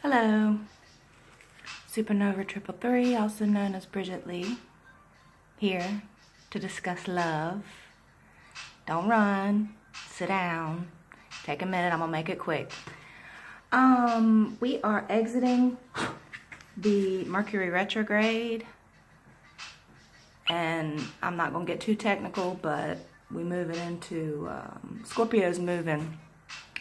Hello, Supernova 333, also known as Bridget Lee, here to discuss love. Don't run, sit down, take a minute, I'm gonna make it quick. We are exiting the Mercury Retrograde, and I'm not gonna get too technical, but we're moving into, Scorpio's moving,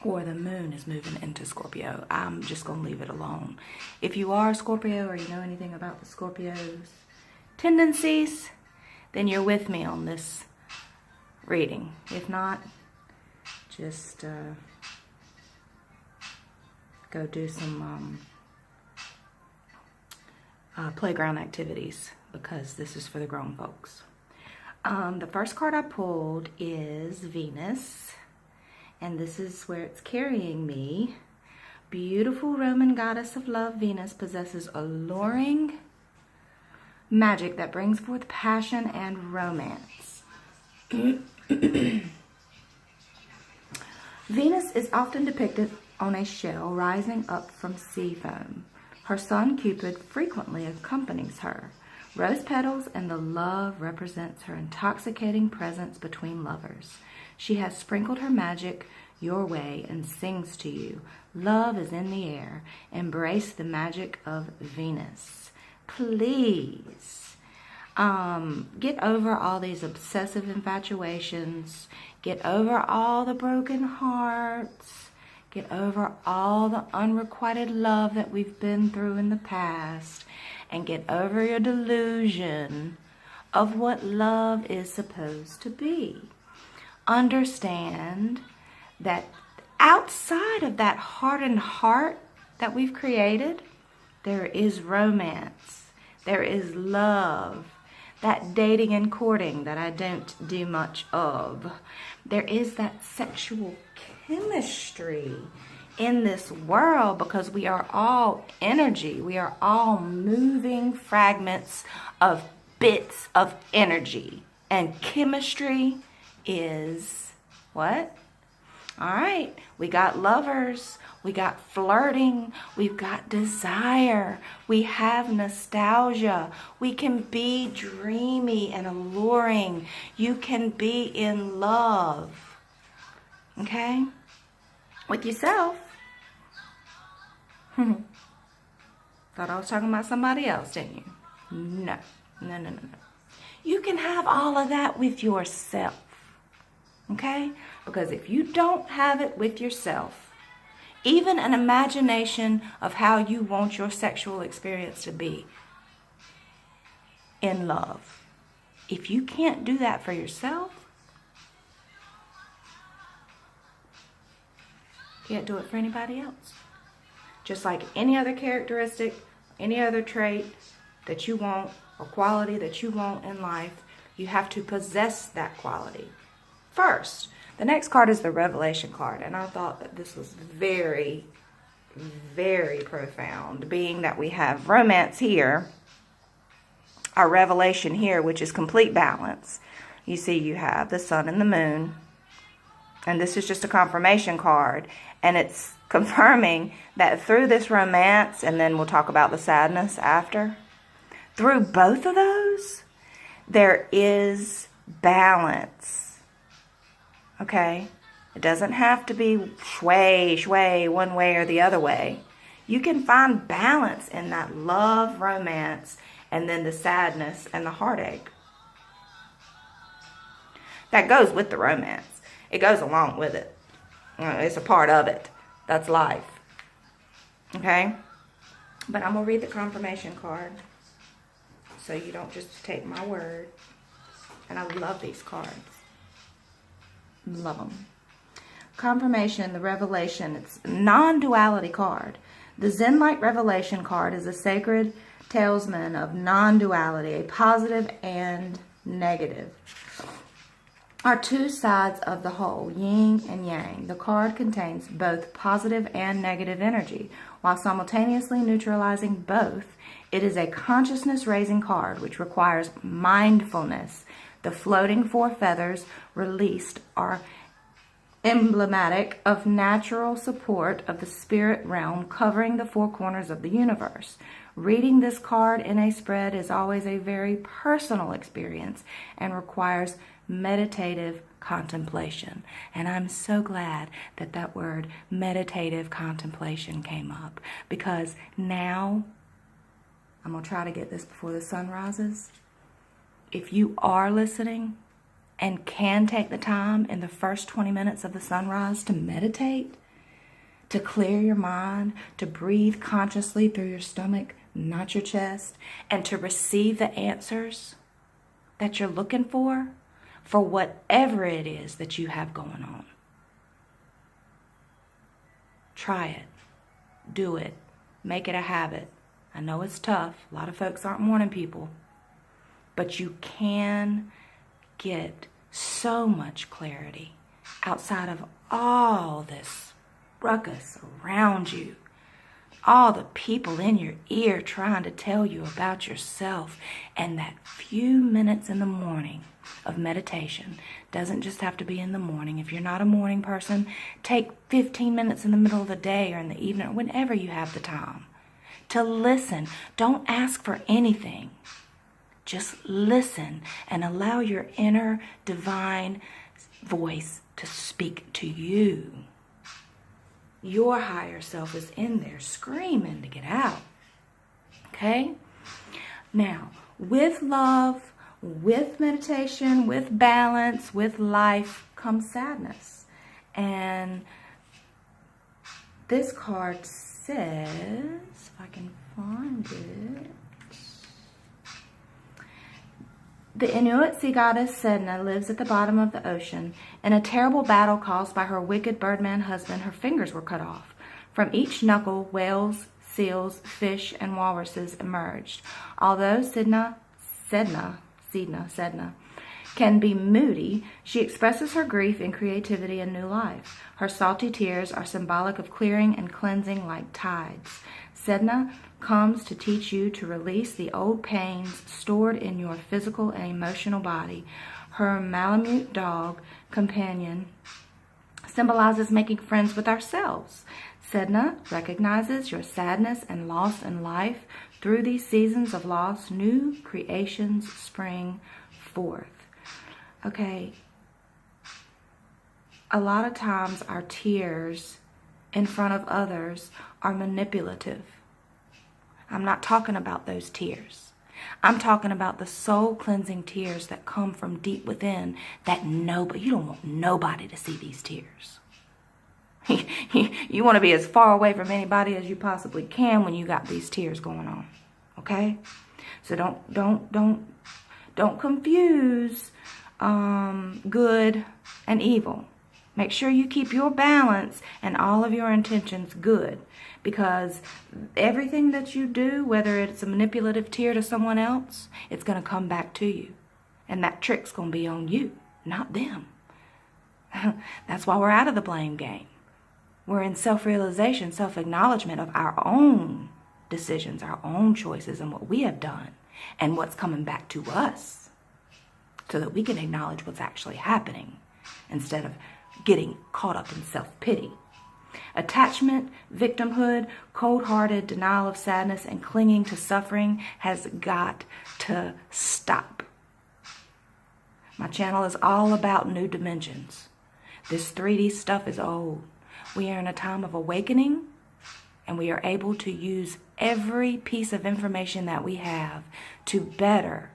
or the moon is moving into Scorpio. I'm just going to leave it alone. If you are a Scorpio or you know anything about the Scorpio's tendencies, then you're with me on this reading. If not, just go do some playground activities, because this is for the grown folks. The first card I pulled is Venus. And this is where it's carrying me. Beautiful Roman goddess of love, Venus possesses alluring magic that brings forth passion and romance. Venus is often depicted on a shell rising up from sea foam. Her son Cupid frequently accompanies her. Rose petals and the love represents her intoxicating presence between lovers. She has sprinkled her magic your way and sings to you. Love is in the air. Embrace the magic of Venus. Please. Get over all these obsessive infatuations. Get over all the broken hearts. Get over all the unrequited love that we've been through in the past. And get over your delusion of what love is supposed to be. Understand that outside of that hardened heart that we've created, there is romance, there is love, that dating and courting that I don't do much of. There is that sexual chemistry in this world, because we are all energy. We are all moving fragments of bits of energy. And chemistry is what? All right, we got lovers, we got flirting, we've got desire, we have nostalgia, we can be dreamy and alluring, you can be in love, okay, with yourself. Thought I was talking about somebody else, didn't you? No. You can have all of that with yourself. Okay? Because if you don't have it with yourself, even an imagination of how you want your sexual experience to be in love, if you can't do that for yourself, you can't do it for anybody else. Just like any other characteristic, any other trait that you want or quality that you want in life, you have to possess that quality first. The next card is the Revelation card, and I thought that this was very, very profound, being that we have romance here, our revelation here, which is complete balance. You see, you have the sun and the moon, and this is just a confirmation card, and it's confirming that through this romance, and then we'll talk about the sadness after, through both of those, there is balance. Okay? It doesn't have to be sway one way or the other way. You can find balance in that love, romance, and then the sadness and the heartache. That goes with the romance. It goes along with it. It's a part of it. That's life. Okay? But I'm going to read the confirmation card, so you don't just take my word. And I love these cards. Love them. Confirmation, the revelation, it's a non-duality card. The Zen Light Revelation card is a sacred talisman of non-duality, a positive and negative are two sides of the whole, yin and yang. The card contains both positive and negative energy. While simultaneously neutralizing both, it is a consciousness-raising card which requires mindfulness. The floating four feathers released are emblematic of natural support of the spirit realm covering the four corners of the universe. Reading this card in a spread is always a very personal experience and requires meditative contemplation. And I'm so glad that that word meditative contemplation came up, because now I'm going to try to get this before the sun rises. If you are listening and can take the time in the first 20 minutes of the sunrise to meditate, to clear your mind, to breathe consciously through your stomach, not your chest, and to receive the answers that you're looking for whatever it is that you have going on. Try it. Do it. Make it a habit. I know it's tough. A lot of folks aren't morning people. But you can get so much clarity outside of all this ruckus around you. All the people in your ear trying to tell you about yourself. And that few minutes in the morning of meditation doesn't just have to be in the morning. If you're not a morning person, take 15 minutes in the middle of the day or in the evening or whenever you have the time to listen. Don't ask for anything. Just listen and allow your inner divine voice to speak to you. Your higher self is in there screaming to get out. Okay? Now, with love, with meditation, with balance, with life comes sadness. And this card says, if I can find it, the Inuit sea goddess Sedna lives at the bottom of the ocean. In a terrible battle caused by her wicked birdman husband, her fingers were cut off. From each knuckle, whales, seals, fish, and walruses emerged. Although Sedna can be moody, she expresses her grief in creativity and new life. Her salty tears are symbolic of clearing and cleansing like tides. Sedna comes to teach you to release the old pains stored in your physical and emotional body. Her Malamute dog companion symbolizes making friends with ourselves. Sedna recognizes your sadness and loss in life. Through these seasons of loss, new creations spring forth. Okay, a lot of times our tears in front of others are manipulative. I'm not talking about those tears. I'm talking about the soul cleansing tears that come from deep within that you don't want nobody to see these tears. You want to be as far away from anybody as you possibly can when you got these tears going on. Okay? So don't confuse good and evil. Make sure you keep your balance and all of your intentions good, because everything that you do, whether it's a manipulative tear to someone else, it's going to come back to you. And that trick's going to be on you, not them. That's why we're out of the blame game. We're in self-realization, self-acknowledgement of our own decisions, our own choices, and what we have done, and what's coming back to us, so that we can acknowledge what's actually happening instead of getting caught up in self-pity. Attachment, victimhood, cold-hearted denial of sadness, and clinging to suffering has got to stop. My channel is all about new dimensions. This 3D stuff is old. We are in a time of awakening, and we are able to use every piece of information that we have to better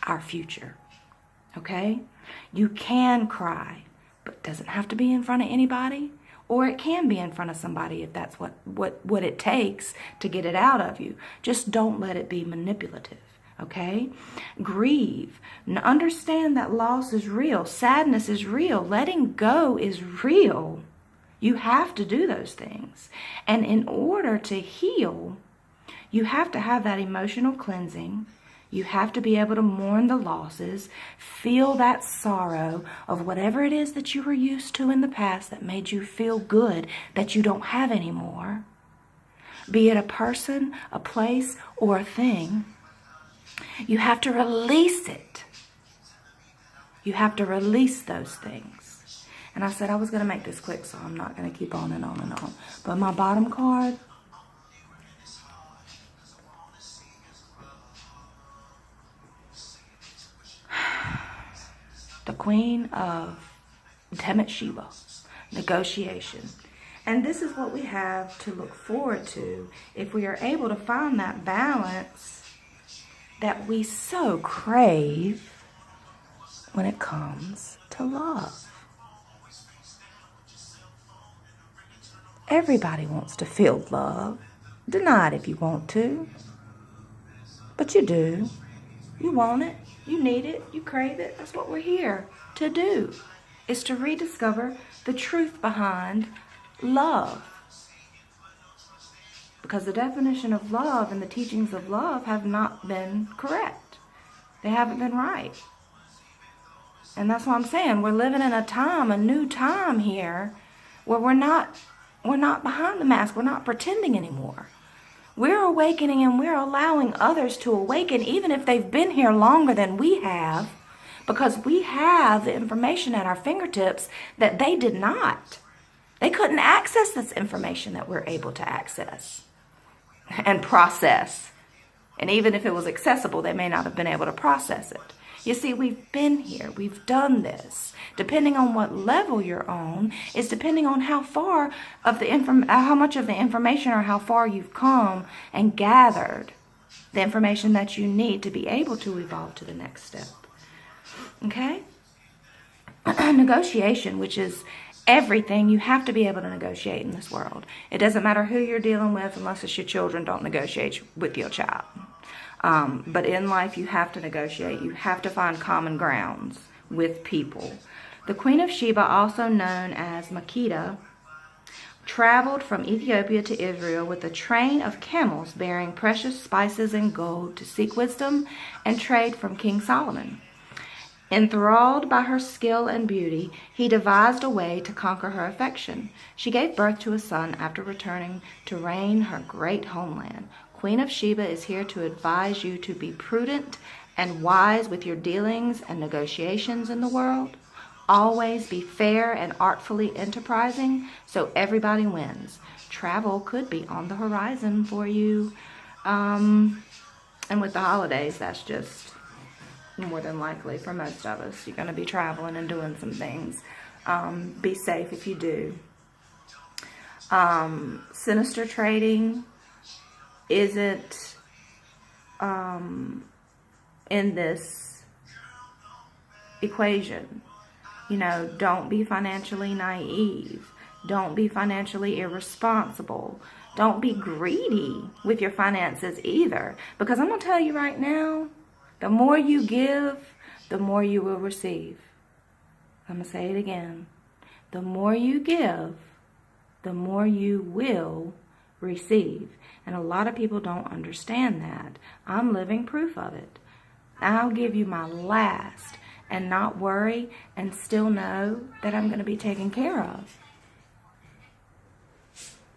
our future. Okay? You can cry, but it doesn't have to be in front of anybody, or it can be in front of somebody if that's what it takes to get it out of you. Just don't let it be manipulative. Okay? Grieve. Understand that loss is real. Sadness is real. Letting go is real. You have to do those things. And in order to heal, you have to have that emotional cleansing. You have to be able to mourn the losses, feel that sorrow of whatever it is that you were used to in the past that made you feel good that you don't have anymore. Be it a person, a place, or a thing. You have to release it. You have to release those things. And I said I was going to make this quick, so I'm not going to keep on and on and on. But my bottom card, the Queen of Sheba, negotiation. And this is what we have to look forward to if we are able to find that balance that we so crave when it comes to love. Everybody wants to feel love. Deny it if you want to. But you do. You want it. You need it. You crave it. That's what we're here to do. Is to rediscover the truth behind love. Because the definition of love and the teachings of love have not been correct. They haven't been right. And that's what I'm saying. We're living in a time, a new time here, where we're not behind the mask. We're not pretending anymore. We're awakening, and we're allowing others to awaken, even if they've been here longer than we have, because we have the information at our fingertips that they did not. They couldn't access this information that we're able to access and process. And even if it was accessible, they may not have been able to process it. You see, we've been here. We've done this. Depending on what level you're on is depending on how far of how much of the information or how far you've come and gathered the information that you need to be able to evolve to the next step. Okay? Negotiation, which is everything. You have to be able to negotiate in this world. It doesn't matter who you're dealing with, unless it's your children. Don't negotiate with your child. But in life, you have to negotiate. You have to find common grounds with people. The Queen of Sheba, also known as Makeda, traveled from Ethiopia to Israel with a train of camels bearing precious spices and gold to seek wisdom and trade from King Solomon. Enthralled by her skill and beauty, he devised a way to conquer her affection. She gave birth to a son after returning to reign her great homeland. Queen of Sheba is here to advise you to be prudent and wise with your dealings and negotiations in the world. Always be fair and artfully enterprising so everybody wins. Travel could be on the horizon for you. And with the holidays, that's just more than likely for most of us. You're going to be traveling and doing some things. Be safe if you do. Sinister trading isn't in this equation. You know, don't be financially naive. Don't be financially irresponsible. Don't be greedy with your finances either. Because I'm going to tell you right now, the more you give, the more you will receive. I'm going to say it again. The more you give, the more you will receive. And a lot of people don't understand that. I'm living proof of it. I'll give you my last and not worry and still know that I'm going to be taken care of.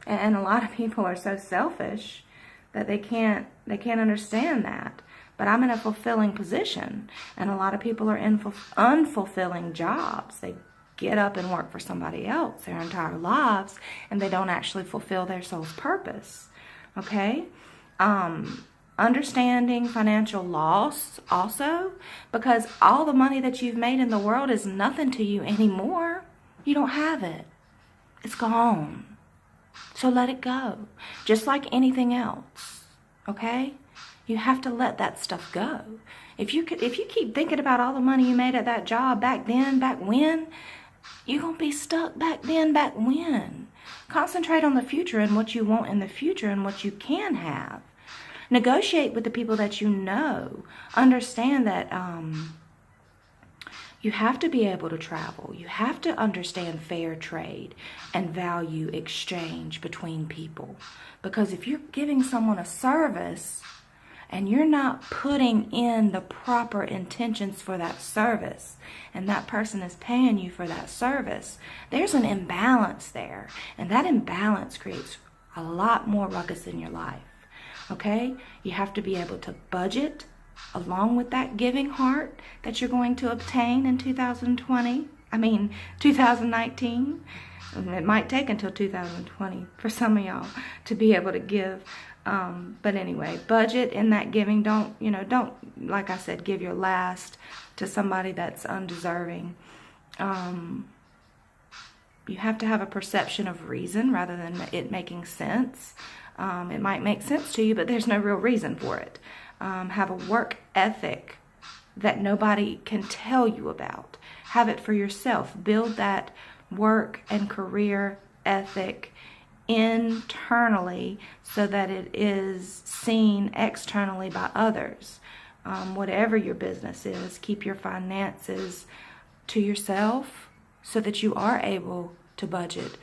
And a lot of people are so selfish that they can't understand that. But I'm in a fulfilling position, and a lot of people are in unfulfilling jobs. They get up and work for somebody else their entire lives, and they don't actually fulfill their soul's purpose. Okay? Understanding financial loss also, because all the money that you've made in the world is nothing to you anymore. You don't have it. It's gone. So let it go. Just like anything else. Okay? You have to let that stuff go. If you keep thinking about all the money you made at that job back then, back when, you're going to be stuck back then, back when. Concentrate on the future and what you want in the future and what you can have. Negotiate with the people that you know. Understand that you have to be able to travel. You have to understand fair trade and value exchange between people. Because if you're giving someone a service and you're not putting in the proper intentions for that service, and that person is paying you for that service, there's an imbalance there. And that imbalance creates a lot more ruckus in your life. Okay? You have to be able to budget along with that giving heart that you're going to obtain in 2020. I mean, 2019. It might take until 2020 for some of y'all to be able to give. But anyway, budget in that giving. Don't, like I said, give your last to somebody that's undeserving. You have to have a perception of reason rather than it making sense. It might make sense to you, but there's no real reason for it. Have a work ethic that nobody can tell you about. Have it for yourself. Build that work and career ethic internally so that it is seen externally by others. Whatever your business is, keep your finances to yourself so that you are able to budget.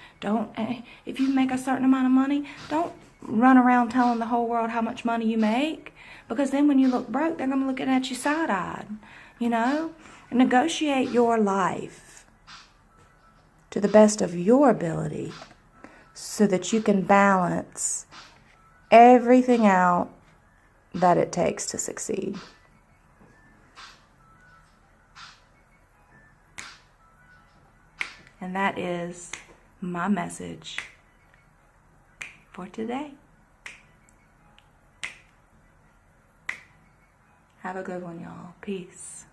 If you make a certain amount of money, don't run around telling the whole world how much money you make, because then when you look broke, they're going to be looking at you side-eyed. Negotiate your life to the best of your ability so that you can balance everything out that it takes to succeed. And that is my message for today. Have a good one, y'all. Peace.